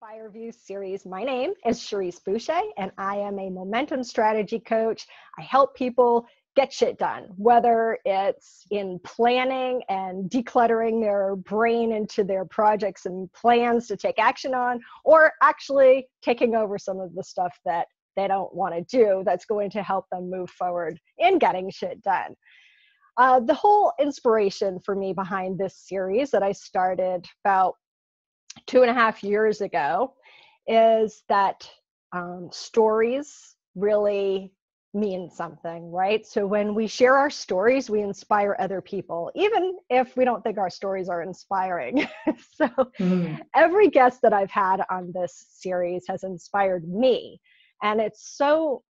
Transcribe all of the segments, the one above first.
Fire View series. My name is Cherrise Boucher, and I am a momentum strategy coach. I help people get shit done, whether it's in planning and decluttering their brain into their projects and plans to take action on, or actually taking over some of the stuff that they don't want to do that's going to help them move forward in getting shit done. The whole inspiration for me behind this series that I started about 2.5 years ago is that stories really mean something, right? So when we share our stories, we inspire other people, even if we don't think our stories are inspiring. So every guest that I've had on this series has inspired me. And it's so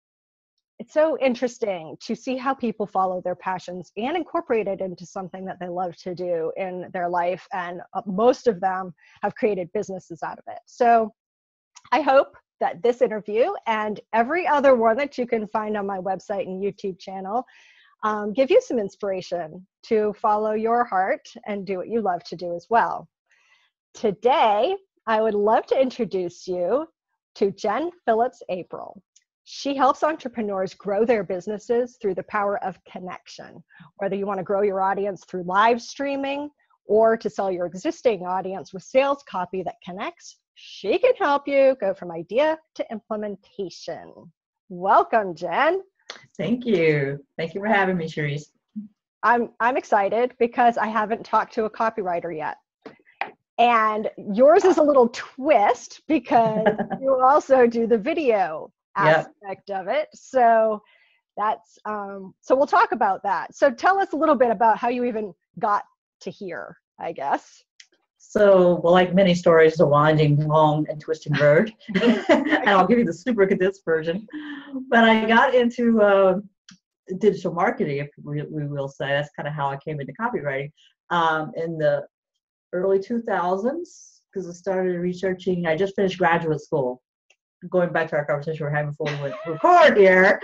interesting to see how people follow their passions and incorporate it into something that they love to do in their life. And most of them have created businesses out of it. So I hope that this interview and every other one that you can find on my website and YouTube channel give you some inspiration to follow your heart and do what you love to do as well. Today, I would love to introduce you to Phillips April. She helps entrepreneurs grow their businesses through the power of connection. Whether you want to grow your audience through live streaming or to sell your existing audience with sales copy that connects, she can help you go from idea to implementation. Welcome, Jen. Thank you. Thank you for having me, Cherrise. I'm excited because I haven't talked to a copywriter yet. And yours is a little twist because you also do the video aspect of it. So that's so we'll talk about that. So tell us a little bit about how you even got to here, I guess. So, well, like many stories, it's a winding, long, and twisting road. And I'll give you the super condensed version. But I got into digital marketing, if we will say. That's kind of how I came into copywriting in the early 2000s, because I started researching. I just finished graduate school. Going back to our conversation we're having before we went to record here.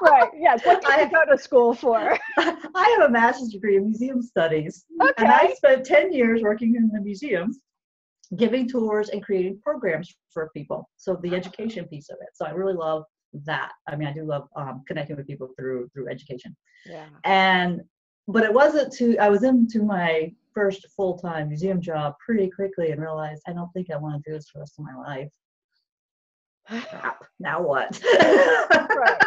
Right, yes. What did you go to school for? I have a master's degree in museum studies. Okay. And I spent 10 years working in the museums, giving tours and creating programs for people. So the education piece of it. So I really love that. I mean, I do love connecting with people through education. Yeah. But it wasn't I was into my first full-time museum job pretty quickly and realized I don't think I want to do this for the rest of my life. Crap, now what? Right.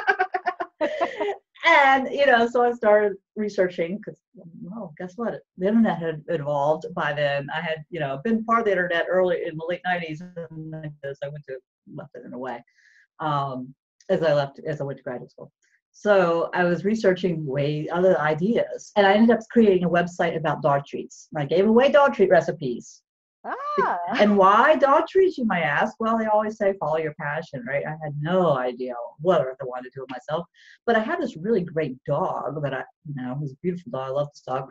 And, so I started researching because, well, guess what? The internet had evolved by then. I had, been part of the internet early in the late 90s, and I left it in a way as I went to graduate school. So I was researching other ideas, and I ended up creating a website about dog treats. And I gave away dog treat recipes. Ah. And why dog treats, you might ask? Well, they always say follow your passion, right? I had no idea what earth I wanted to do it myself. But I had this really great dog that it was a beautiful dog. I love this dog.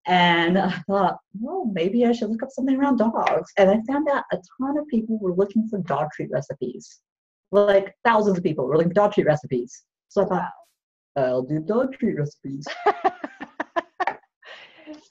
And I thought, well, maybe I should look up something around dogs. And I found out a ton of people were looking for dog treat recipes. Like thousands of people were looking for dog treat recipes. So I thought, I'll do dog treat recipes.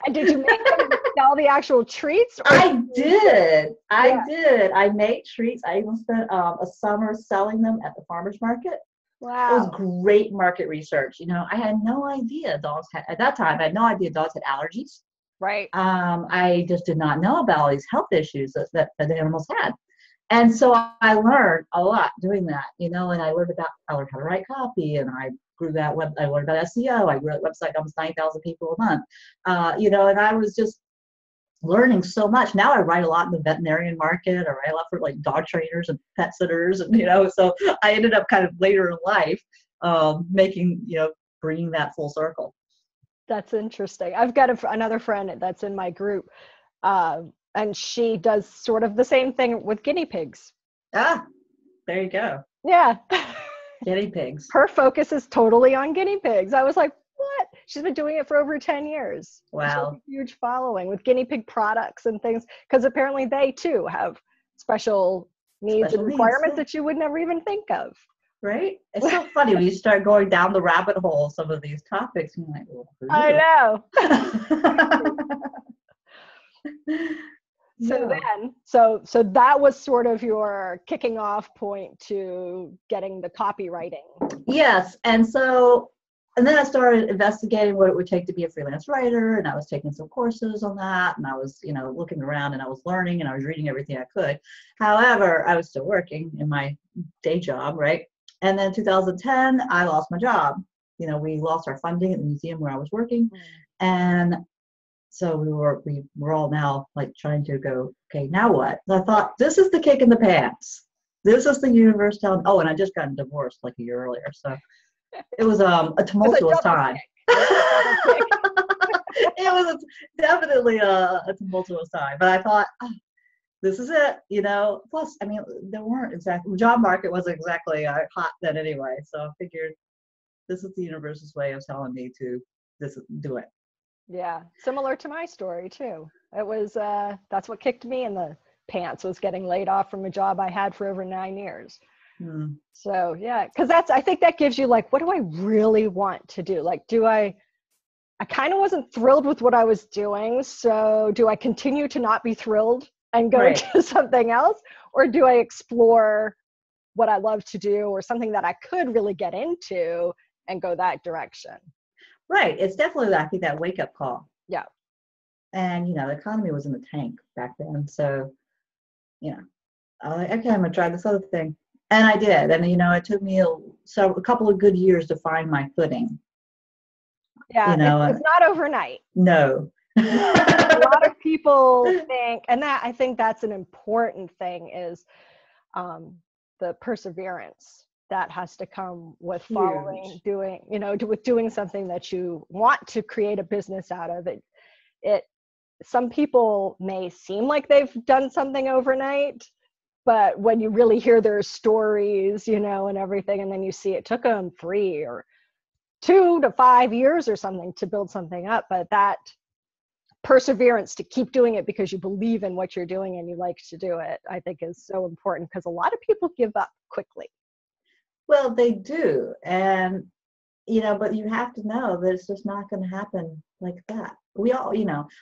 And did you make them sell the actual treats? I did. I made treats. I even spent a summer selling them at the farmer's market. Wow. It was great market research. I had no idea at that time, I had no idea dogs had allergies. Right. I just did not know about all these health issues that the animals had. And so I learned a lot doing that, and I learned how to write copy, and I grew that web. I learned about SEO. I grew that website almost 9,000 people a month, and I was just learning so much. Now I write a lot in the veterinarian market. I write a lot for like dog trainers and pet sitters, and so I ended up kind of later in life bringing that full circle. That's interesting. I've got another friend that's in my group. And she does sort of the same thing with guinea pigs. Ah, there you go. Yeah. Guinea pigs. Her focus is totally on guinea pigs. I was like, what? She's been doing it for over 10 years. Wow. She has a huge following with guinea pig products and things, because apparently they too have special needs and requirements that you would never even think of. Right? It's so funny when you start going down the rabbit hole of some of these topics. You're like, I know. So Yeah. then, so that was sort of your kicking off point to getting the copywriting. Yes. And then I started investigating what it would take to be a freelance writer. And I was taking some courses on that. And I was, looking around and I was learning and I was reading everything I could. However, I was still working in my day job, right? And then 2010, I lost my job. We lost our funding at the museum where I was working. And so we were all now like trying to go, okay, now what? And I thought, this is the kick in the pants. This is the universe telling. Oh, and I just got divorced like a year earlier, so it was a tumultuous time. It It was definitely a tumultuous time, but I thought, oh, this is it. Plus, I mean, the job market wasn't exactly hot then anyway, so I figured this is the universe's way of telling me to do it. Yeah, similar to my story too. It was that's what kicked me in the pants, was getting laid off from a job I had for over 9 years. So yeah, because I think that gives you like, what do I really want to do? Like, I kind of wasn't thrilled with what I was doing. So do I continue to not be thrilled and go do something else? Or do I explore what I love to do or something that I could really get into and go that direction? Right. It's definitely, I think, that wake up call. Yeah. And, the economy was in the tank back then. So, I was like, okay, I'm going to try this other thing. And I did. And, it took me a couple of good years to find my footing. Yeah. It's not overnight. No. A lot of people think, and I think that's an important thing, is the perseverance that has to come with doing something that you want to create a business out of. Some people may seem like they've done something overnight, but when you really hear their stories, and everything, and then you see it took them 3 or 2 to 5 years or something to build something up. But that perseverance to keep doing it because you believe in what you're doing and you like to do it, I think is so important, because a lot of people give up quickly. Well, they do. And, but you have to know that it's just not going to happen like that. We all,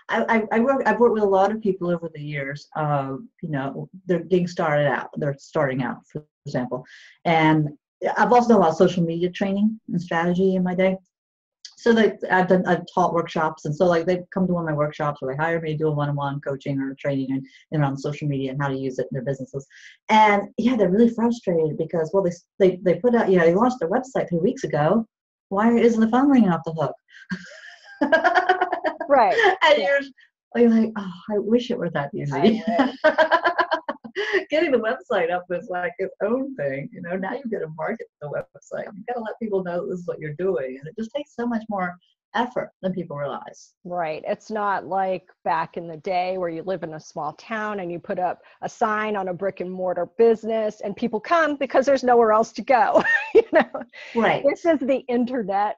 I've worked with a lot of people over the years. They're getting started out. They're starting out, for example. And I've also done a lot of social media training and strategy in my day. So I've taught workshops, and so they come to one of my workshops, or they hire me to do a one-on-one coaching or training and on social media and how to use it in their businesses. And yeah, they're really frustrated because, well, they put out, they launched their website 3 weeks ago. Why isn't the phone ringing off the hook? Right. And you're like, oh, I wish it were that easy. Getting the website up is like its own thing. Now you've got to market the website. You've got to let people know this is what you're doing. And it just takes so much more effort than people realize. Right. It's not like back in the day where you live in a small town and you put up a sign on a brick and mortar business and people come because there's nowhere else to go. Right. This is the internet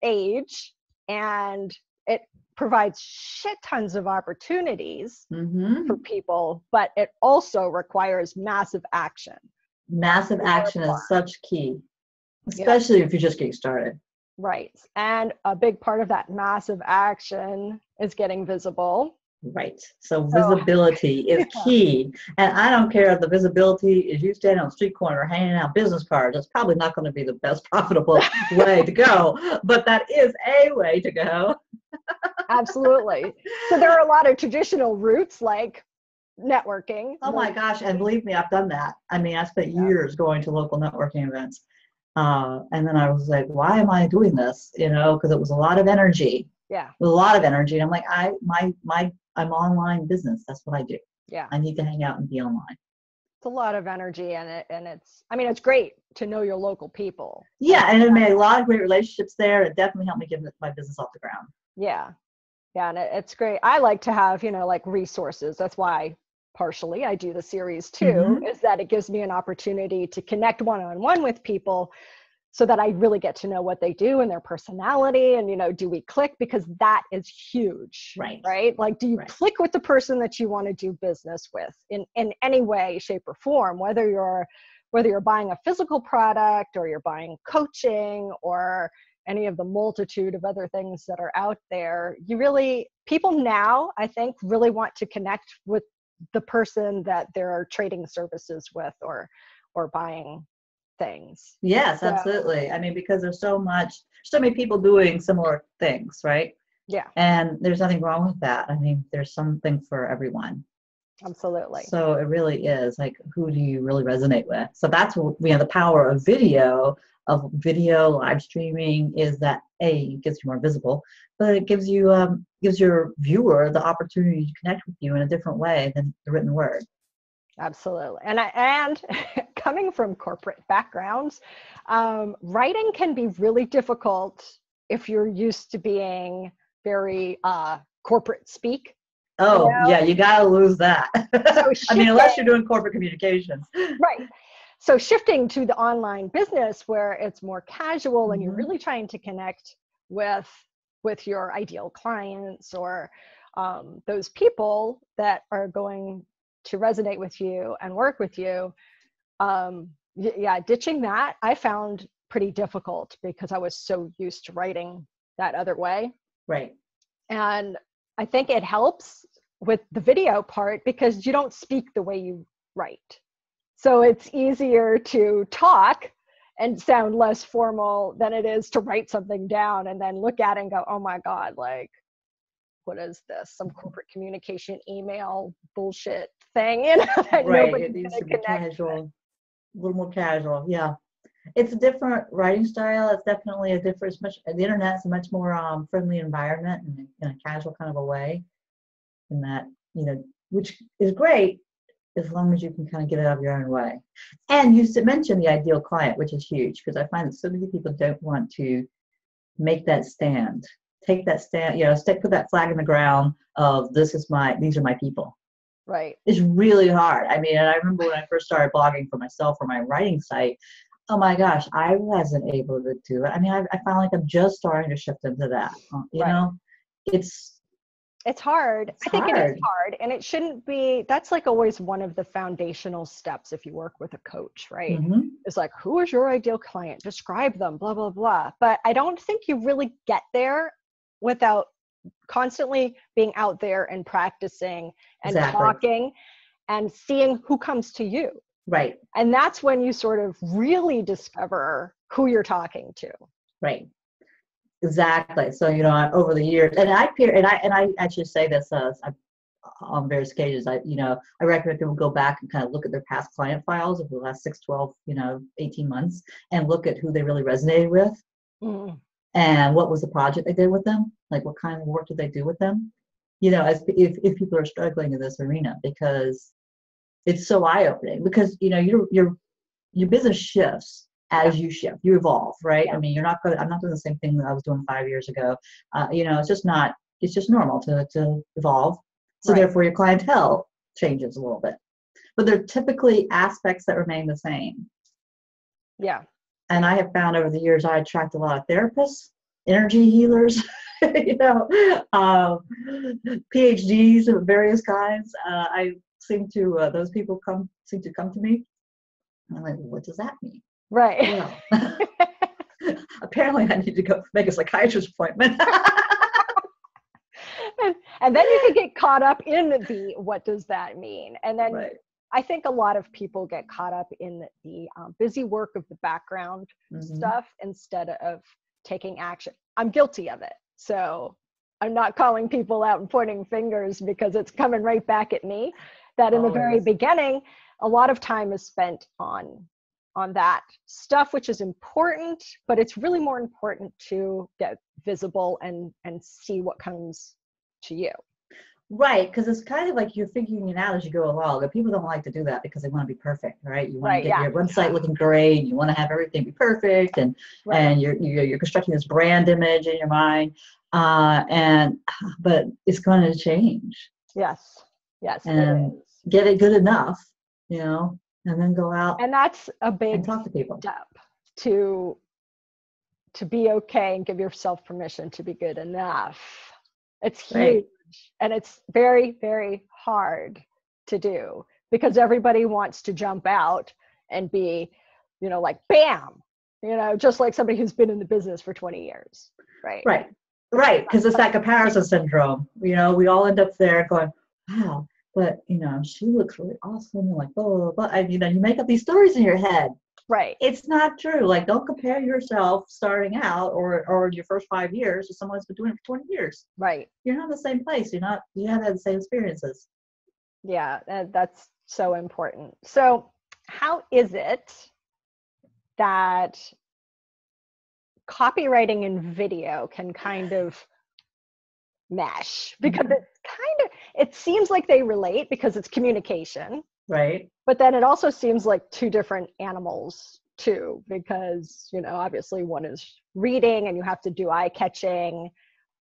age, and it provides shit tons of opportunities for people, but it also requires massive action. Massive action is such key, especially if you're just getting started. Right. And a big part of that massive action is getting visible. Right. So visibility is key. And I don't care if the visibility is you standing on the street corner handing out business cards. That's probably not going to be the best profitable way to go, but that is a way to go. Absolutely. So there are a lot of traditional routes like networking. Oh my gosh. And believe me, I've done that. I mean, I spent years going to local networking events. And then I was like, why am I doing this? Because it was a lot of energy. Yeah. With a lot of energy. And I'm like, I'm online business. That's what I do. Yeah. I need to hang out and be online. It's a lot of energy, and it's great to know your local people. Yeah. And it made a lot of great relationships there. It definitely helped me get my business off the ground. Yeah. Yeah. And it's great. I like to have, like resources. That's why partially I do the series too, is that it gives me an opportunity to connect one-on-one with people so that I really get to know what they do and their personality, and, do we click? Because that is huge, right? Like, do you click with the person that you want to do business with in any way, shape, or form, whether you're buying a physical product or you're buying coaching or any of the multitude of other things that are out there. People now, I think, really want to connect with the person that they're trading services with or buying things. Yes, So, absolutely. I mean, because there's so many people doing similar things, right? yeah, And there's nothing wrong with that. I mean, there's something for everyone. absolutely. So it really is like, who do you really resonate with? So that's what, the power of video live streaming is that it gets you more visible, but it gives you gives your viewer the opportunity to connect with you in a different way than the written word. Absolutely. And coming from corporate backgrounds, writing can be really difficult if you're used to being very corporate speak. Oh, yeah, you got to lose that. So I mean, unless you're doing corporate communications. Right. So shifting to the online business where it's more casual and you're Mm-hmm. really trying to connect with your ideal clients or those people that are going to resonate with you and work with you. Ditching that I found pretty difficult because I was so used to writing that other way. Right. And I think it helps with the video part because you don't speak the way you write. So it's easier to talk and sound less formal than it is to write something down and then look at it and go, oh my God, like, what is this? Some corporate communication email bullshit thing, that Right. nobody's It needs going to to be connect casual, with. a little more casual. Yeah. It's a different writing style. It's definitely a different, the internet's a much more friendly environment in a casual kind of a way. In that, which is great as long as you can kind of get it out of your own way. And you mentioned the ideal client, which is huge because I find that so many people don't want to make that stand, take that stand, put that flag in the ground of these are my people. Right. It's really hard. I mean, and I remember when I first started blogging for myself for my writing site, oh my gosh, I wasn't able to do it. I mean, I found like I'm just starting to shift into that. It's hard. I think it is hard, and it shouldn't be. That's like always one of the foundational steps if you work with a coach, right? Mm-hmm. It's like, who is your ideal client? Describe them, blah, blah, blah. But I don't think you really get there without constantly being out there and practicing and talking and seeing who comes to you. Right. And that's when you sort of really discover who you're talking to. Right. Exactly. So, over the years, and I actually say this on various occasions, I recommend people go back and kind of look at their past client files over the last 6, 12, 18 months and look at who they really resonated with and what was the project they did with them, like what kind of work did they do with them, as if people are struggling in this arena, because it's so eye-opening, because, your business shifts as you shift, you evolve, right? I mean, I'm not doing the same thing that I was doing 5 years ago. It's just normal to evolve. So therefore your clientele changes a little bit, but they're typically aspects that remain the same. Yeah. And I have found over the years, I attract a lot of therapists, energy healers, PhDs of various kinds. Those people seem to come to me. And I'm like, what does that mean? Right. Well, apparently I need to go make a psychiatrist appointment. and then you can get caught up in the what does that mean? And then I think a lot of people get caught up in the busy work of the background stuff instead of taking action. I'm guilty of it. So I'm not calling people out and pointing fingers because it's coming right back at me. That in the very beginning, a lot of time is spent on that stuff, which is important, but it's really more important to get visible and see what comes to you. Right, because it's kind of like you're figuring it out as you go along. But people don't like to do that because they want to be perfect, right? You want to get your website looking great. You want to have everything be perfect, and you're constructing this brand image in your mind. But it's going to change. Yes, and get it good enough, and then go out. And that's a big and talk to people. Step to be okay and give yourself permission to be good enough. It's huge. And it's very, very hard to do because everybody wants to jump out and be, like, bam, just like somebody who's been in the business for 20 years. Right. Because it's that comparison syndrome. We all end up there going, wow, but she looks really awesome, and like, blah, blah, blah. And you make up these stories in your head. Right. It's not true. Like, don't compare yourself starting out or your first 5 years to someone who's been doing it for 20 years. Right. You're not in the same place. You haven't had the same experiences. Yeah, that's so important. So how is it that copywriting and video can kind of mesh? Because it seems like they relate because it's communication. Right. But then it also seems like two different animals too, because, obviously one is reading and you have to do eye-catching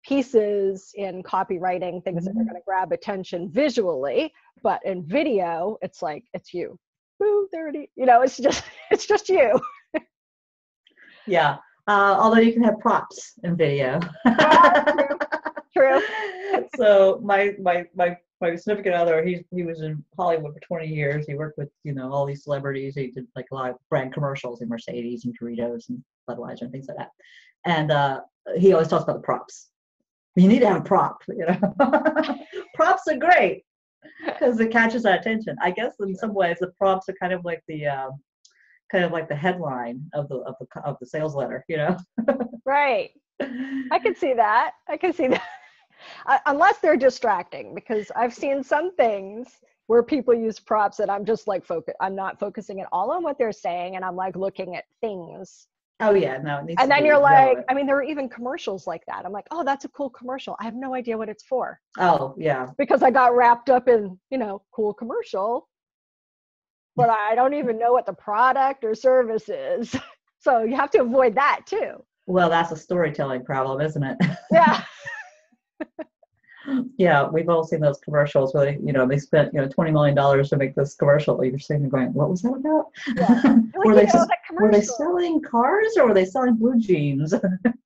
pieces in copywriting, things that are going to grab attention visually. But in video, it's like, it's you. Boo, there it is. It's just you. Yeah. Although you can have props in video. True. So my significant other, he was in Hollywood for 20 years. He worked with, all these celebrities. He did like a lot of brand commercials and Mercedes and Doritos and Budweiser and things like that. And he always talks about the props. You need to have a prop, Props are great because it catches our attention. I guess in some ways the props are kind of like the headline of the sales letter, Right. I can see that. Unless they're distracting, because I've seen some things where people use props that I'm just like I'm not focusing at all on what they're saying, and I'm like looking at things. Oh yeah, no. And then you're like, there are even commercials like that. I'm like, oh, that's a cool commercial. I have no idea what it's for. Oh yeah. Because I got wrapped up in, cool commercial, but I don't even know what the product or service is. So you have to avoid that too. Well, that's a storytelling problem, isn't it? Yeah. Yeah, we've all seen those commercials where they spent $20 million to make this commercial. You're sitting there going, what was that about? Yeah. Were they selling cars or were they selling blue jeans?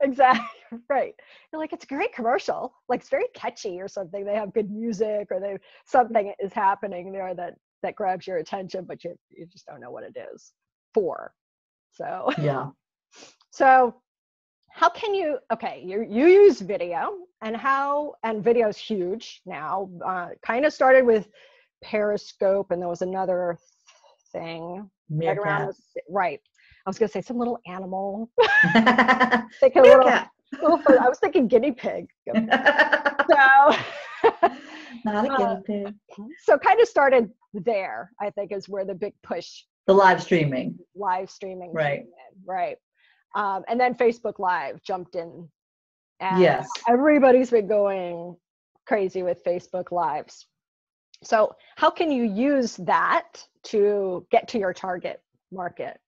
Exactly. Right. You're like, it's a great commercial. Like, it's very catchy or something. They have good music, or something is happening there that grabs your attention, but you just don't know what it is for. So yeah. So how can you use video, and video's huge now. Kind of started with Periscope, and there was another thing right around right. I was gonna say some little animal. I was thinking guinea pig. So not a guinea pig. So kind of started there, I think, is where the big push. The live streaming. Right. Right. And then Facebook Live jumped in. And yes. Everybody's been going crazy with Facebook Lives. So how can you use that to get to your target market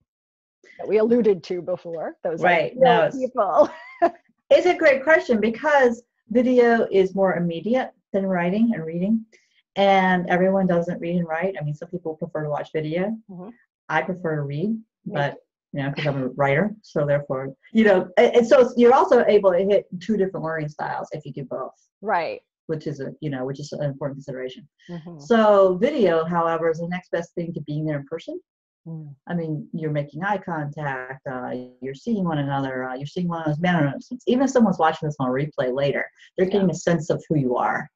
that we alluded to before? Those right. people. It's a great question because video is more immediate than writing and reading. And everyone doesn't read and write. I mean, some people prefer to watch video. Mm-hmm. I prefer to read, but because I'm a writer, so therefore, and so you're also able to hit two different learning styles if you do both. Right. Which is an important consideration. Mm-hmm. So video, however, is the next best thing to being there in person. Mm. I mean, you're making eye contact, you're seeing one another, you're seeing one of those mannerisms. Even if someone's watching this on a replay later, they're getting a sense of who you are.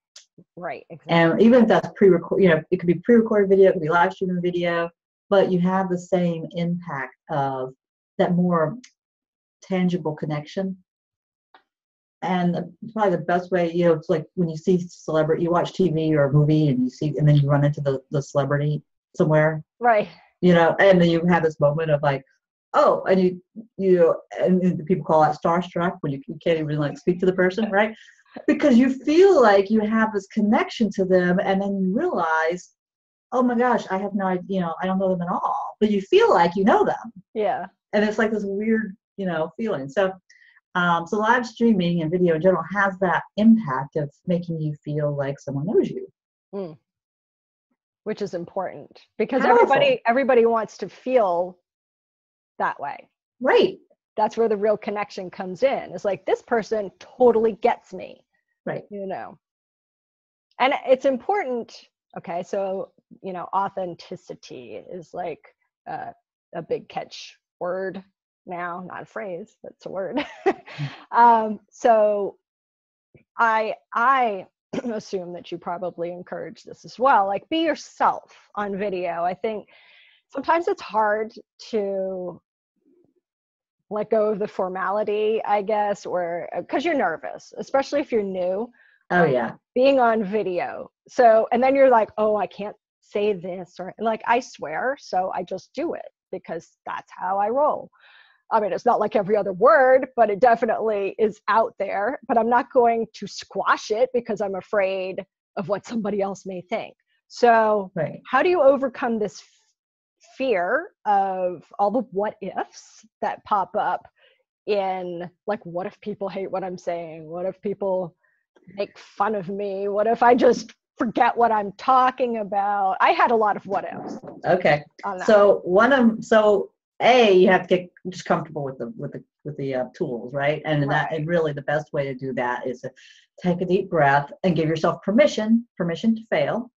Right. Exactly. And even if that's pre-recorded, it could be pre-recorded video, it could be live streaming video, but you have the same impact of that more tangible connection. And probably the best way, it's like when you see celebrity, you watch TV or a movie and then you run into the celebrity somewhere. Right. And then you have this moment of like, oh, and and people call that starstruck when you can't even like speak to the person, right? Because you feel like you have this connection to them, and then you realize, oh my gosh, I have no idea, I don't know them at all, but you feel like you know them. Yeah. And it's like this weird, feeling. So live streaming and video in general has that impact of making you feel like someone knows you. Mm. Which is important because Powerful. everybody wants to feel that way. Right. That's where the real connection comes in. It's like, this person totally gets me. Right. And it's important. Okay. So, authenticity is like a big catch word now, not a phrase, but it's a word. So I assume that you probably encourage this as well. Like, be yourself on video. I think sometimes it's hard to let go of the formality, I guess, or because you're nervous, especially if you're new. Oh yeah. Being on video. So, and then you're like, oh, I can't say this, or like, I swear, so I just do it because that's how I roll. I mean, it's not like every other word, but it definitely is out there. But I'm not going to squash it because I'm afraid of what somebody else may think. So Right. how do you overcome this fear of all the what ifs that pop up in, like, what if people hate what I'm saying? What if people make fun of me? What if I just forget what I'm talking about? I had a lot of what ifs. Okay. So you have to get just comfortable with the tools, right? And and really the best way to do that is to take a deep breath and give yourself permission to fail.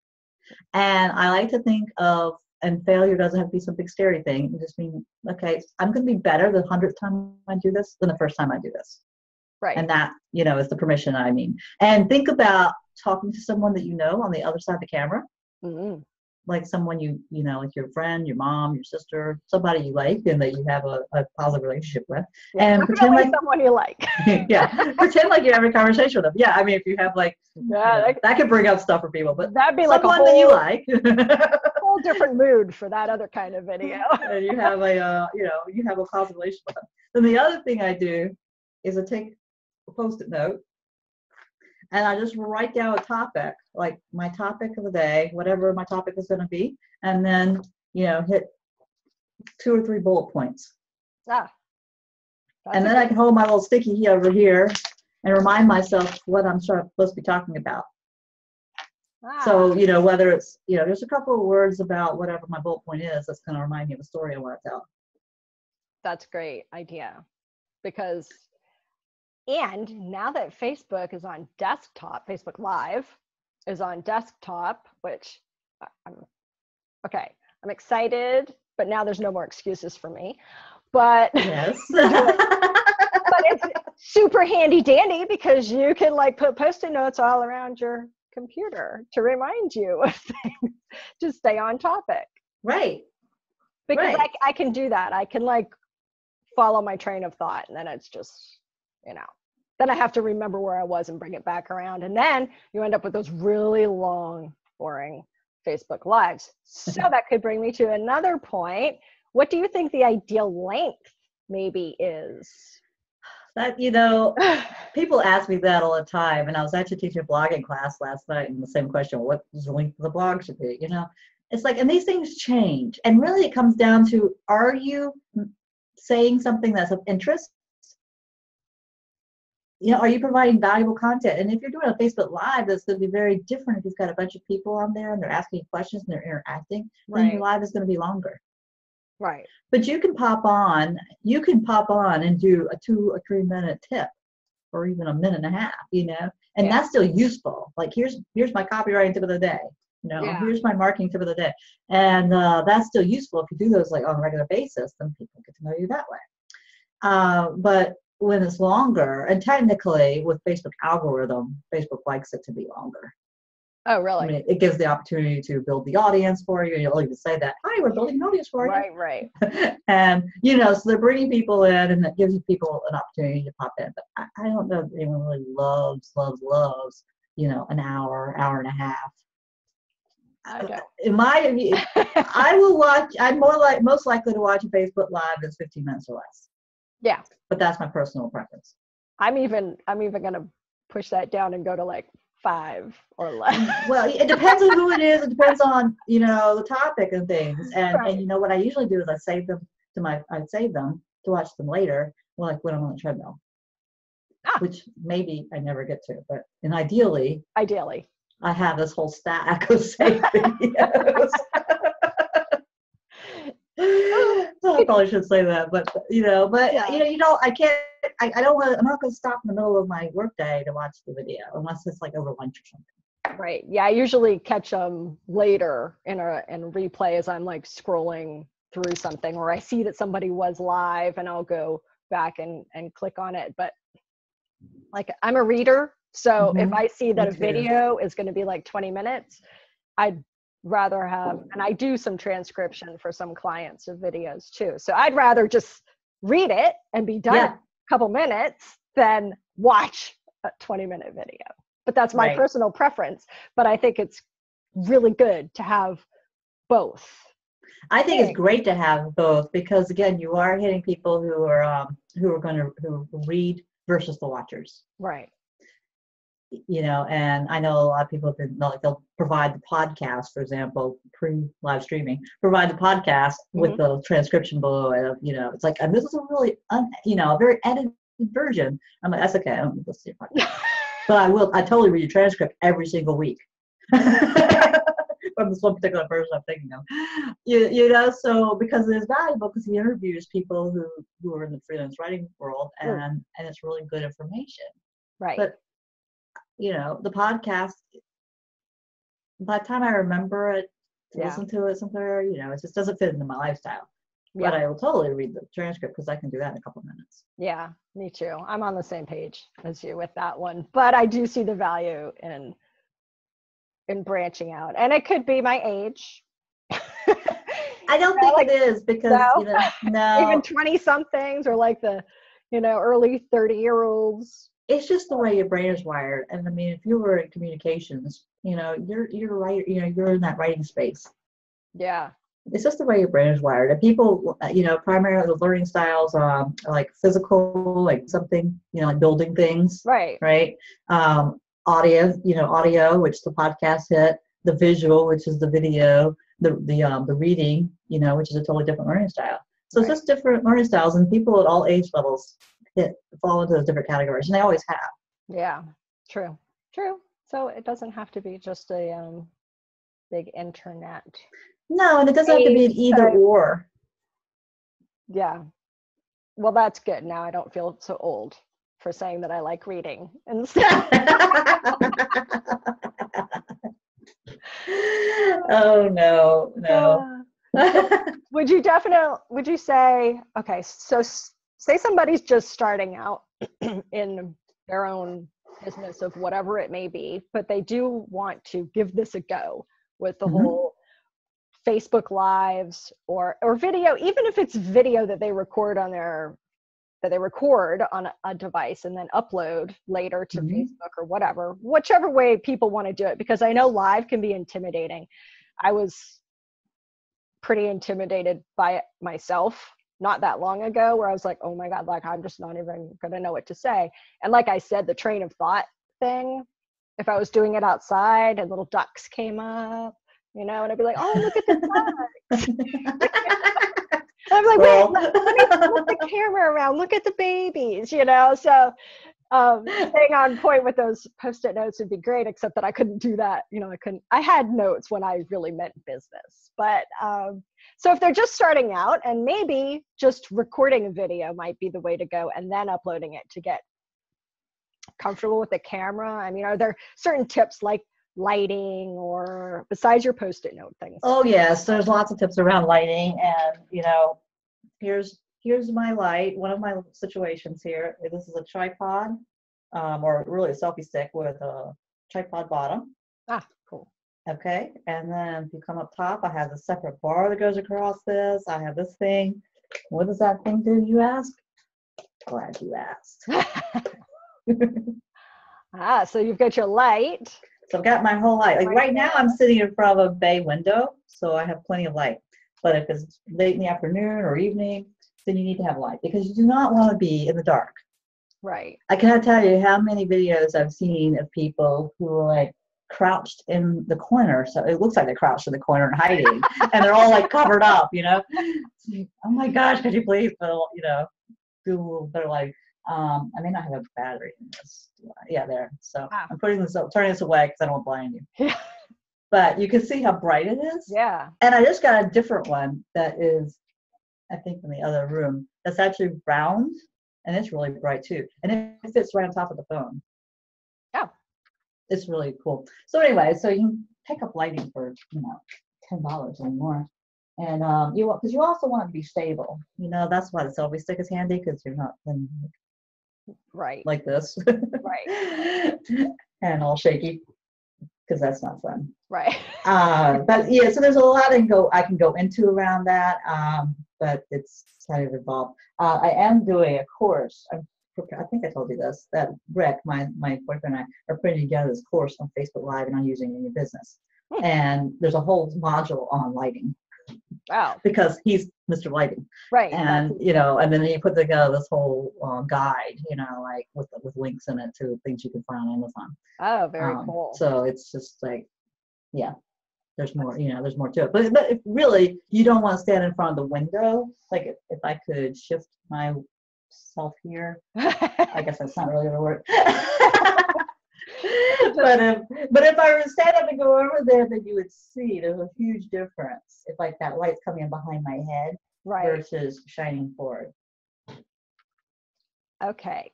And I like to think of, and failure doesn't have to be some big scary thing. It just means, okay, I'm going to be better the 100th time I do this than the first time I do this. Right. And that, is the permission I mean. And think about talking to someone that you know on the other side of the camera. Mm-hmm. Like someone like your friend, your mom, your sister, somebody you like and that you have a positive relationship with. Yeah, and pretend like someone you like. Yeah, pretend like you have a conversation with them. Yeah, I mean, if you have that could bring up stuff for people, but that'd be like someone that you like. Whole different mood for that other kind of video. And you have you have a positive relationship with them. Then the other thing I do is I take a Post-it note and I just write down a topic, like my topic of the day, whatever my topic is going to be, and then hit 2 or 3 bullet points. And then I can hold my little sticky over here and remind myself what I'm supposed to be talking about. So, whether it's, there's a couple of words about whatever my bullet point is, that's going to remind me of a story I want to tell. That's a great idea. And now that Facebook is on desktop, Facebook Live is on desktop, which I'm excited, but now there's no more excuses for me. But yes. But it's super handy dandy because you can put Post-it notes all around your computer to remind you of things to stay on topic. Right. Because I can do that. I can follow my train of thought, and then it's just, then I have to remember where I was and bring it back around. And then you end up with those really long, boring Facebook Lives. So that could bring me to another point. What do you think the ideal length maybe is? That, people ask me that all the time. And I was actually teaching a blogging class last night, and the same question, what does the length of the blog should be? It's like, and these things change. And really it comes down to, are you saying something that's of interest? Are you providing valuable content? And if you're doing a Facebook Live, that's going to be very different if you've got a bunch of people on there and they're asking questions and they're interacting. Then your live is going to be longer. Right. But you can pop on and do a 2 or 3 minute tip, or even a minute and a half, and that's still useful. Like, here's my copywriting tip of the day. Here's my marketing tip of the day. And that's still useful. If you do those on a regular basis, then people get to know you that way. But when it's longer, and technically with Facebook algorithm, Facebook likes it to be longer. Oh, really? I mean, it gives the opportunity to build the audience for you. You'll even say that, hi, we're building an audience for you. Right. And, so they're bringing people in, and that gives people an opportunity to pop in. But I don't know if anyone really loves, an hour and a half. In my opinion, I'm most likely to watch a Facebook Live that's 15 minutes or less. Yeah. But that's my personal preference. I'm even going to push that down and go to 5 or less. Well, it depends on who it is. It depends on, the topic and things. And what I usually do is I save them to watch them later, when I'm on the treadmill. Which maybe I never get to, but ideally, I have this whole stack of saved videos. I probably should say that, but I can't. I don't want. I'm not going to stop in the middle of my workday to watch the video unless it's over lunch or something. Right. Yeah, I usually catch them later in replay as I'm scrolling through something, or I see that somebody was live, and I'll go back and click on it. But I'm a reader, So if I see that Me a too. video is going to be like 20 minutes, I'd rather have, and I do some transcription for some clients of videos too. So I'd rather just read it and be done in Yeah, a couple minutes than watch a 20-minute video. But that's my right. personal preference. But I think it's really good to have both. I think it's great to have both because again, you are hitting people who are going to who read versus the watchers. Right. You know, and I know a lot of people have been like they'll provide the podcast, for example, pre-live streaming, provide the podcast with the transcription below it. You know, it's like, and this is a really, a very edited version. I'm like, that's okay. I don't need to listen to your podcast, but I totally read your transcript every single week. From this one particular person I'm thinking of, you know, so because it is valuable because he interviews people who are in the freelance writing world, and it's really good information. Right. But you know, the podcast, by the time I remember it, to listen to it somewhere, you know, it just doesn't fit into my lifestyle. But I will totally read the transcript because I can do that in a couple of minutes. Yeah, me too. I'm on the same page as you with that one. But I do see the value in branching out. And it could be my age. I don't think it is because, you know, no. Even 20-somethings or like the, you know, early 30-year-olds. It's just the way your brain is wired. And I mean, if you were in communications, you know, you're right, you know, you're in that writing space. Yeah. It's just the way your brain is wired. And people, you know, primarily the learning styles are like physical, like something, you know, like building things. Right. Right. Audio, you know, audio, which the podcast hit, the visual, which is the video, the reading, you know, which is a totally different learning style. So it's just different learning styles, and people at all age levels fall into those different categories, and they always have. Yeah, true. So it doesn't have to be just a big internet. No, and it doesn't have to be an either or. Yeah. Well, that's good. Now I don't feel so old for saying that I like reading instead. Oh no. Would you say, okay, so say somebody's just starting out in their own business of whatever it may be, but they do want to give this a go with the whole Facebook Lives or video, even if it's video that they record on a device and then upload later to Facebook or whatever, whichever way people want to do it, because I know live can be intimidating. I was pretty intimidated by it myself not that long ago, where I was like, oh my God, like I'm just not even going to know what to say. And like I said, the train of thought thing, if I was doing it outside and little ducks came up, you know, and I'd be like, oh, look at the ducks. I'm like, wait, let me flip the camera around. Look at the babies, you know? So staying on point with those Post-it notes would be great, except that I couldn't do that. You know, I had notes when I really meant business. But so if they're just starting out, and maybe just recording a video might be the way to go, and then uploading it to get comfortable with the camera. I mean, are there certain tips like lighting or besides your Post-it note things? Oh yes, there's lots of tips around lighting, and you know, here's my light. One of my situations here. This is a tripod, or really a selfie stick with a tripod bottom. Ah, cool. Okay, and then if you come up top, I have a separate bar that goes across this. I have this thing. What does that thing do, you ask? Glad you asked. So you've got your light. So I've got my whole light. Like right now I'm sitting in front of a bay window, so I have plenty of light. But if it's late in the afternoon or evening, then you need to have light because you do not want to be in the dark. Right. I cannot tell you how many videos I've seen of people who are like crouched in the corner. So it looks like they're crouched in the corner and hiding, and they're all like covered up, you know. Oh my gosh, could you please, you know, do a little better light. I may not have a battery in this. Yeah, there. So I'm turning this away because I don't want to blind you. Yeah. But you can see how bright it is. Yeah. And I just got a different one that is, I think, in the other room. That's actually round, and it's really bright too. And it fits right on top of the phone. Yeah. It's really cool. So anyway, so you can pick up lighting for, you know, $10 or more. And because you also want it to be stable. You know, that's why the selfie stick is handy, because you're not then Right. like this. Right. And all shaky, because that's not fun. Right. But yeah, so there's a lot I can go into around that, but it's kind of involved. I am doing a course. I think I told you this, that Rick, my boyfriend and I are putting together this course on Facebook Live and on using it in your business. And there's a whole module on lighting. Wow. Because he's Mr. Lighting. Right. And, you know, and then you put together this whole guide, you know, like with links in it to things you can find on Amazon. Oh, very cool. So it's just like, yeah, there's more, you know, there's more to it. But if really, you don't want to stand in front of the window. Like if I could shift myself here, I guess that's not really going to work. But if I were to stand up and go over there, then you would see there's a huge difference. If like that light's coming in behind my head versus shining forward. Okay.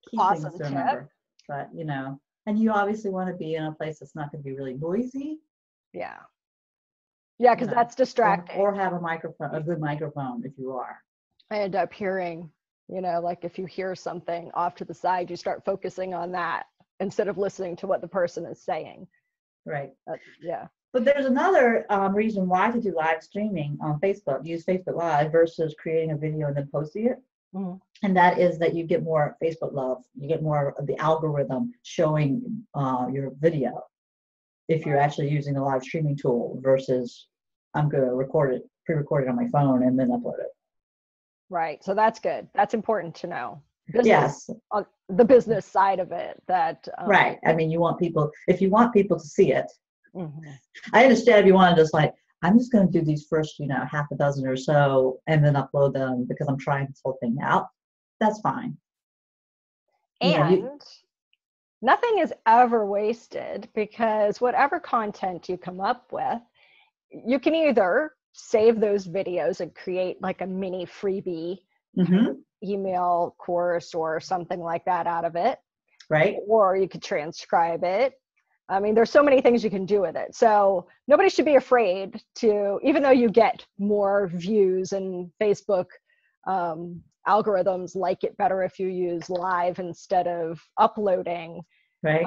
Key Awesome things to remember. But you know, and you obviously want to be in a place that's not going to be really noisy. Yeah. Yeah, because that's distracting. Or have a good microphone if you are. I end up hearing, you know, like if you hear something off to the side, you start focusing on that instead of listening to what the person is saying. Right. Yeah. But there's another reason why to do live streaming on Facebook, use Facebook Live versus creating a video and then posting it. Mm-hmm. And that is that you get more Facebook love. You get more of the algorithm showing your video if you're actually using a live streaming tool versus I'm going to record it, pre-record it on my phone and then upload it. Right. So that's good. That's important to know. Yes. The business side of it. That right. I mean, if you want people to see it, I understand if you want to just like, I'm just going to do these first, you know, half a dozen or so and then upload them because I'm trying this whole thing out. That's fine. And nothing is ever wasted because whatever content you come up with, you can either save those videos and create like a mini freebie email course or something like that out of it. Right. Or you could transcribe it. I mean, there's so many things you can do with it. So nobody should be afraid to, even though you get more views and Facebook algorithms like it better if you use live instead of uploading. Right.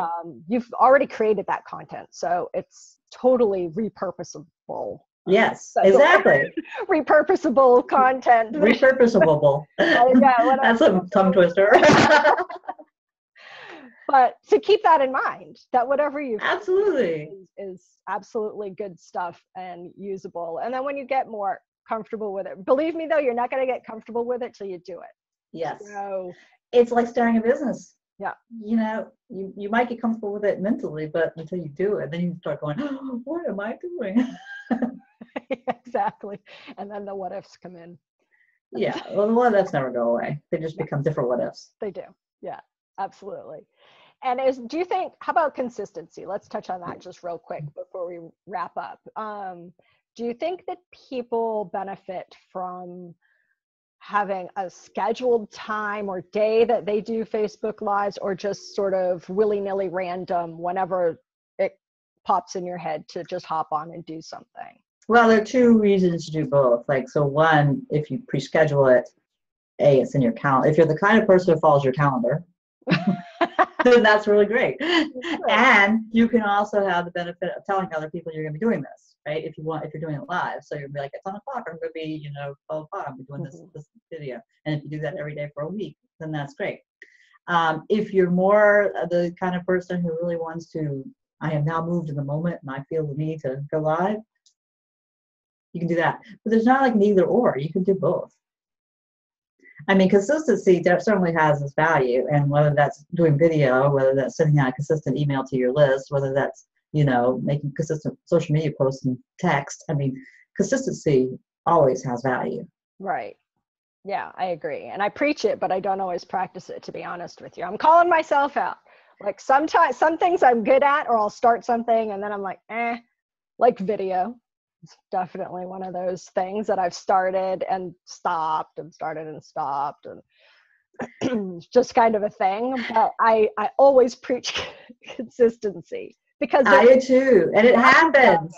You've already created that content. So it's totally repurposable. Yes, exactly. Repurposable content. Repurposable. That's a tongue twister. But to keep that in mind, that whatever you absolutely is absolutely good stuff and usable. And then when you get more comfortable with it, believe me though, you're not going to get comfortable with it till you do it. Yes. So it's like starting a business. Yeah. You know, you might get comfortable with it mentally, but until you do it, then you start going, oh, what am I doing? Exactly. And then the what ifs come in. Yeah. Well, the what ifs never go away. They just become different what ifs. They do. Yeah, absolutely. And do you think, how about consistency? Let's touch on that just real quick before we wrap up. Do you think that people benefit from having a scheduled time or day that they do Facebook Lives, or just sort of willy-nilly random whenever it pops in your head to just hop on and do something? Well, there are two reasons to do both. Like, so one, if you pre-schedule it, it's in your calendar. If you're the kind of person who follows your calendar, then that's really great. And you can also have the benefit of telling other people you're going to be doing this, right? If you're doing it live. So you're going to be like, at 10 o'clock, I'm going to be, 12 o'clock, I'm doing this video. And if you do that every day for a week, then that's great. If you're more the kind of person who really wants to, I am now moved in the moment and I feel the need to go live, you can do that. But there's not like an either or. You can do both. I mean, consistency certainly has its value, and whether that's doing video, whether that's sending out a consistent email to your list, whether that's, making consistent social media posts and text, I mean, consistency always has value. Right. Yeah, I agree. And I preach it, but I don't always practice it, to be honest with you. I'm calling myself out. Like sometimes, some things I'm good at, or I'll start something and then I'm like, like video. It's definitely one of those things that I've started and stopped and started and stopped, and just kind of a thing. But I always preach consistency, because I do too, and it happens.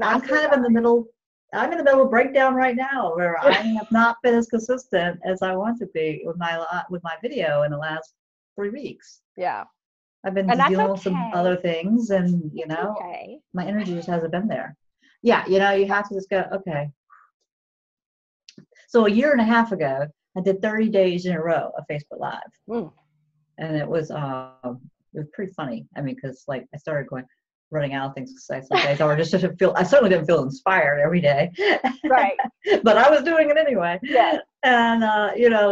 I'm kind of in the middle. I'm in the middle of a breakdown right now where I have not been as consistent as I want to be with my video in the last 3 weeks. Yeah. I've been And that's dealing with some okay. other things, and Okay. my energy just hasn't been there. Yeah, you have to just go, okay. So a year and a half ago, I did 30 days in a row of Facebook Live. Mm. And it was pretty funny. I mean, because like I started running out of things to say some days. I certainly didn't feel inspired every day. Right. But I was doing it anyway. Yeah. And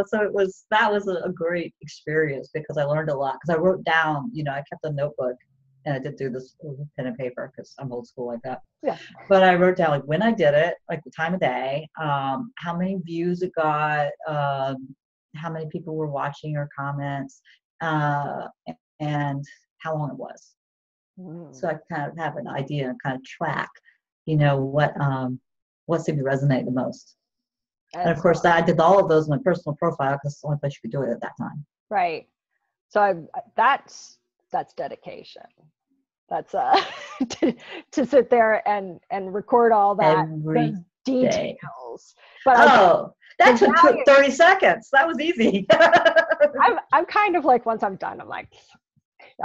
so that was a great experience because I learned a lot. Because I wrote down, I kept a notebook, and I did do this with pen and paper because I'm old school like that. Yeah. But I wrote down like when I did it, like the time of day, how many views it got, how many people were watching or comments, and how long it was. So I kind of have an idea and kind of track, what seemed to resonate the most. And of course, I did all of those in my personal profile because it's the only place you could do it at that time. Right. So that's dedication. That's to sit there and record all that Every details. day. But that took 30 seconds. That was easy. I'm kind of like, once I'm done, I'm like,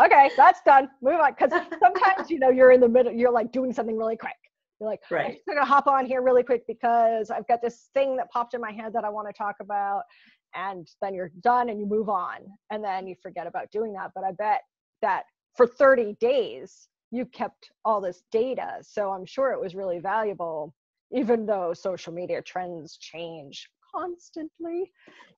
okay, that's done. Move on. Because sometimes, you're in the middle, you're like doing something really quick. You're like, right. I'm just going to hop on here really quick because I've got this thing that popped in my head that I want to talk about. And then you're done and you move on. And then you forget about doing that. But I bet that for 30 days, you kept all this data. So I'm sure it was really valuable, even though social media trends change constantly.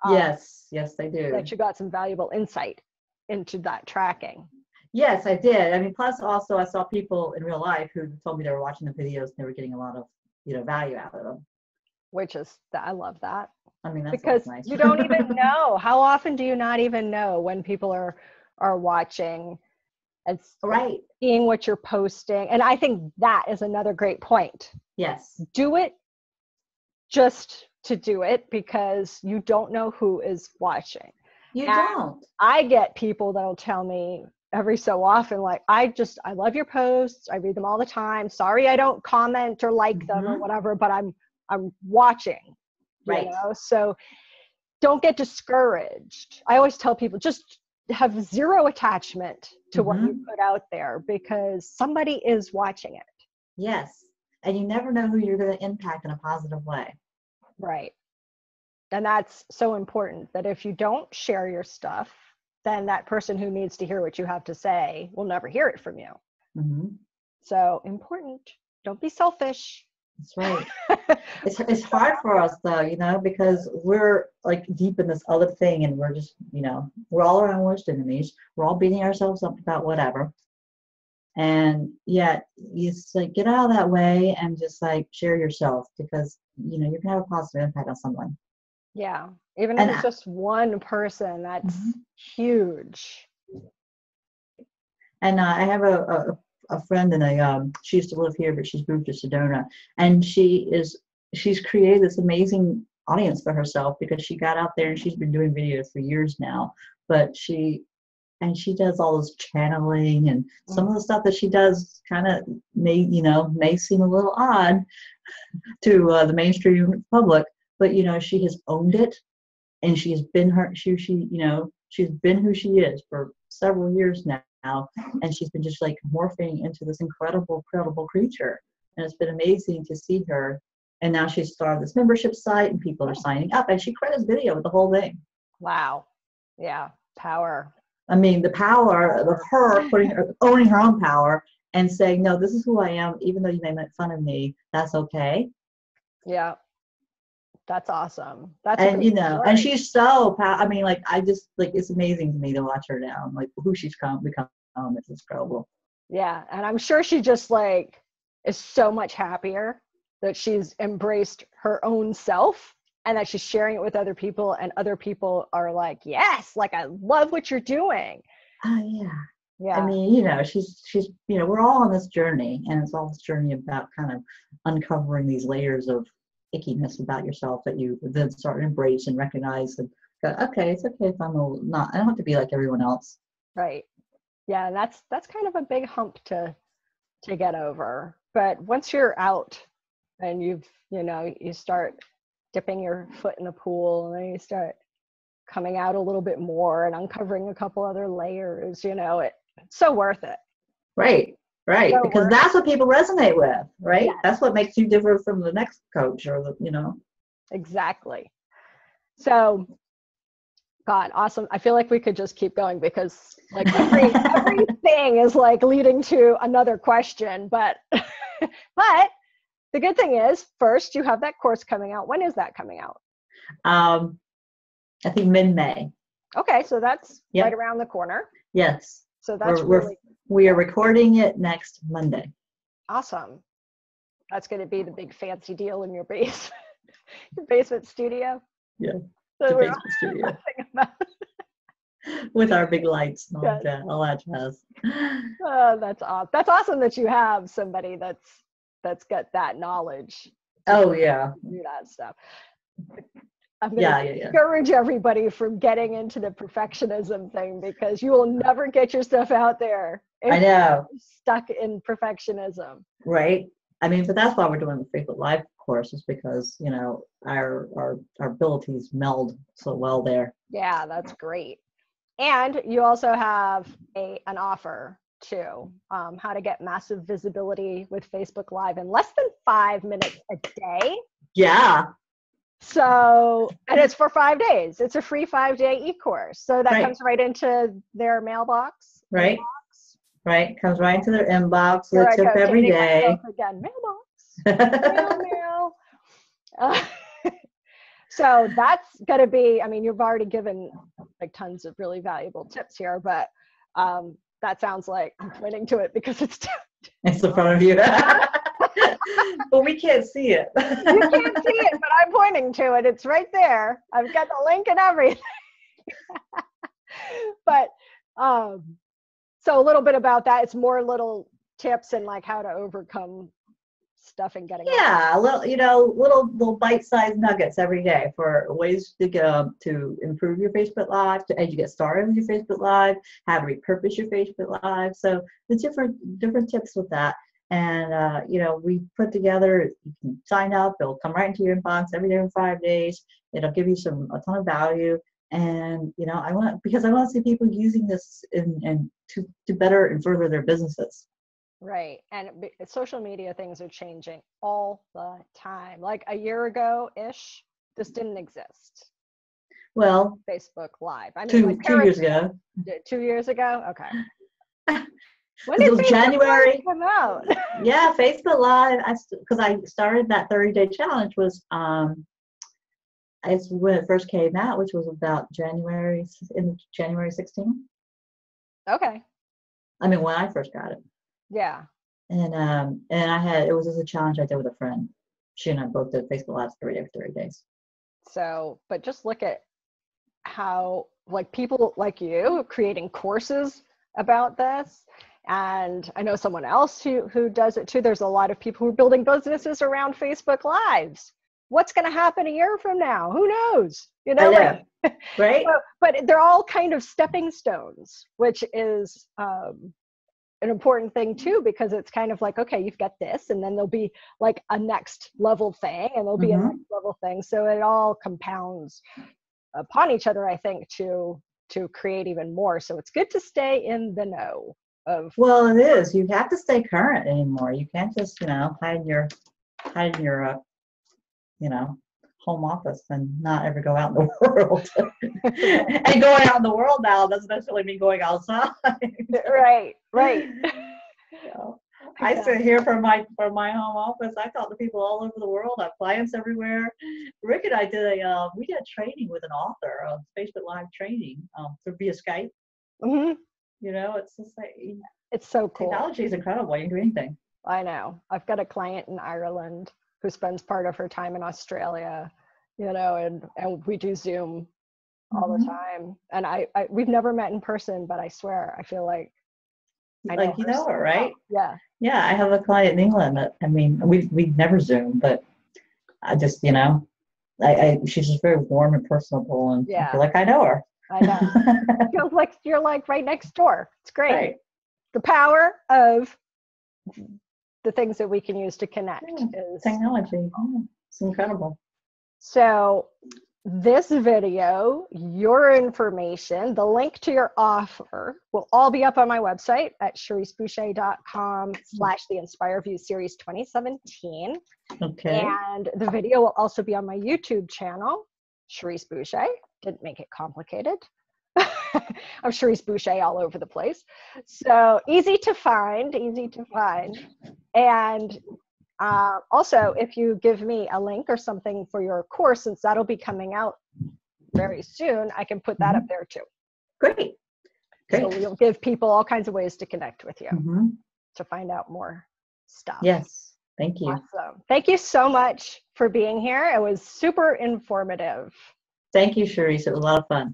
Yes, they do. That you got some valuable insight into that tracking. Yes, I did. I mean, plus also I saw people in real life who told me they were watching the videos and they were getting a lot of, value out of them. Which is, I love that. I mean, that's because nice. You don't even know. How often do you not even know when people are watching and right. seeing what you're posting? And I think that is another great point. Yes. Do it just to do it because you don't know who is watching. You don't. I get people that'll tell me every so often, like, I love your posts. I read them all the time. Sorry, I don't comment or like them or whatever, but I'm watching, right. So don't get discouraged. I always tell people, just have zero attachment to what you put out there because somebody is watching it. Yes. And you never know who you're going to impact in a positive way. Right. And that's so important, that if you don't share your stuff, then that person who needs to hear what you have to say will never hear it from you. So important. Don't be selfish. That's right. It's hard for us though, because we're like deep in this other thing, and we're just, we're all our own worst enemies. We're all beating ourselves up about whatever. And yet you just like get out of that way and just like share yourself, because you can have a positive impact on someone. Yeah. Even if it's just one person, that's huge. And I have a friend, and she used to live here, but she's moved to Sedona, and she's created this amazing audience for herself because she got out there and she's been doing videos for years now. But she does all this channeling, and some of the stuff that she does kind of may seem a little odd to the mainstream public, but she has owned it, and she has been she's been who she is for several years now, and she's been just like morphing into this incredible creature, and it's been amazing to see her. And now she's started this membership site, and people are signing up, and she credits video with the whole thing. Wow. Yeah. Power. I mean, the power of her owning her own power and saying, no, this is who I am, even though you may make fun of me, that's okay. Yeah. That's awesome. That's and she's so I mean, like, I just like, it's amazing to me to watch her now, like who she's become. It's incredible. Yeah, and I'm sure she just like is so much happier that she's embraced her own self and that she's sharing it with other people, and other people are like, yes, like, I love what you're doing. Yeah. I mean, she's we're all on this journey, and it's all this journey about kind of uncovering these layers of ickiness about yourself that you then start to embrace and recognize, and go, okay, it's okay if I don't have to be like everyone else. Right. Yeah, and that's kind of a big hump to get over. But once you're out and you start dipping your foot in the pool, and then you start coming out a little bit more and uncovering a couple other layers. It's so worth it. Right. So Because that's what people resonate with, right? Yes. That's what makes you different from the next coach or Exactly. So, God, awesome. I feel like we could just keep going because like everything is like leading to another question, but the good thing is, first, you have that course coming out. When is that coming out? I think mid-May. Okay, so that's Yep. right around the corner. Yes. So that's we are recording it next Monday. Awesome. That's going to be the big fancy deal in your basement studio. Yeah, So the basement studio. With our big lights and all that jazz. Oh, that's awesome. That's awesome that you have somebody that's got that knowledge. Oh yeah. Do that stuff. I'm going to discourage everybody from getting into the perfectionism thing because you will never get your stuff out there. I know. Stuck in perfectionism. Right. I mean, but that's why we're doing the Facebook Live courses because, our abilities meld so well there. Yeah, that's great. And you also have an offer too, how to get massive visibility with Facebook Live in less than 5 minutes a day. Yeah. So, and it's for 5 days. It's a free 5-day e-course. So that comes right into their mailbox. Right. Right. Comes right into their inbox. Here the tip every day. Again, mailbox. mail. So that's going to be, I mean, you've already given like tons of really valuable tips here, but that sounds like I'm pointing to it because it's in front of you. But we can't see it. You can't see it, but I'm pointing to it. It's right there. I've got the link and everything. But so a little bit about that. It's more little tips and like how to overcome stuff and getting little bite-sized nuggets every day for ways to improve your Facebook Live, as you get started with your Facebook Live, how to repurpose your Facebook Live. So the different tips with that. And we put together, you can sign up, it'll come right into your inbox every day for 5 days. It'll give you a ton of value. And I want to see people using this and to better and further their businesses. Right. And social media things are changing all the time. Like a year ago-ish, this didn't exist. Well, Facebook Live. I mean, 2 years ago. 2 years ago? Okay. When it did was Facebook January. Live come out? Yeah, Facebook Live. Because I started that 30-day challenge was it's when it first came out, which was about January 16. Okay. I mean, when I first got it. Yeah. And it was just a challenge I did with a friend. She and I both did Facebook Live every 30 days. So, but just look at how like people like you creating courses about this. And I know someone else who does it too. There's a lot of people who are building businesses around Facebook Lives. What's going to happen a year from now? Who knows? I know. Right? But they're all kind of stepping stones, which is an important thing too, because it's kind of like, okay, you've got this, and then there'll be like a next level thing, and there'll be a next level thing. So it all compounds upon each other, I think, to create even more. So it's good to stay in the know. Well, it is. You have to stay current anymore. You can't just, hide in your home office and not ever go out in the world. And going out in the world now doesn't necessarily mean going outside. Right. I sit here from my home office. I talk to people all over the world. I have clients everywhere. Rick and I did we did training with an author, Facebook Live training via Skype. Mm-hmm. It's just like, it's so cool. Technology is incredible. You can do anything. I know. I've got a client in Ireland who spends part of her time in Australia, and we do Zoom all the time. And we've never met in person, but I swear, I feel like I know her, right? Yeah. Yeah, I have a client in England that, I mean, we've never Zoom, but I just, she's just very warm and personable, and I feel like I know her. I know. It feels like you're like right next door. It's great. Right. The power of the things that we can use to connect. Technology. Yeah, it's incredible. So this video, your information, the link to your offer will all be up on my website at CherriseBoucher.com/the Inspire View Series 2017. Okay. And the video will also be on my YouTube channel, Cherrise Boucher. Didn't make it complicated. I'm Cherrise Boucher all over the place. So easy to find. And also, if you give me a link or something for your course, since that'll be coming out very soon, I can put that up there too. Great. So we'll give people all kinds of ways to connect with you to find out more stuff. Yes. Thank you. Awesome. Thank you so much for being here. It was super informative. Thank you, Cherrise. It was a lot of fun.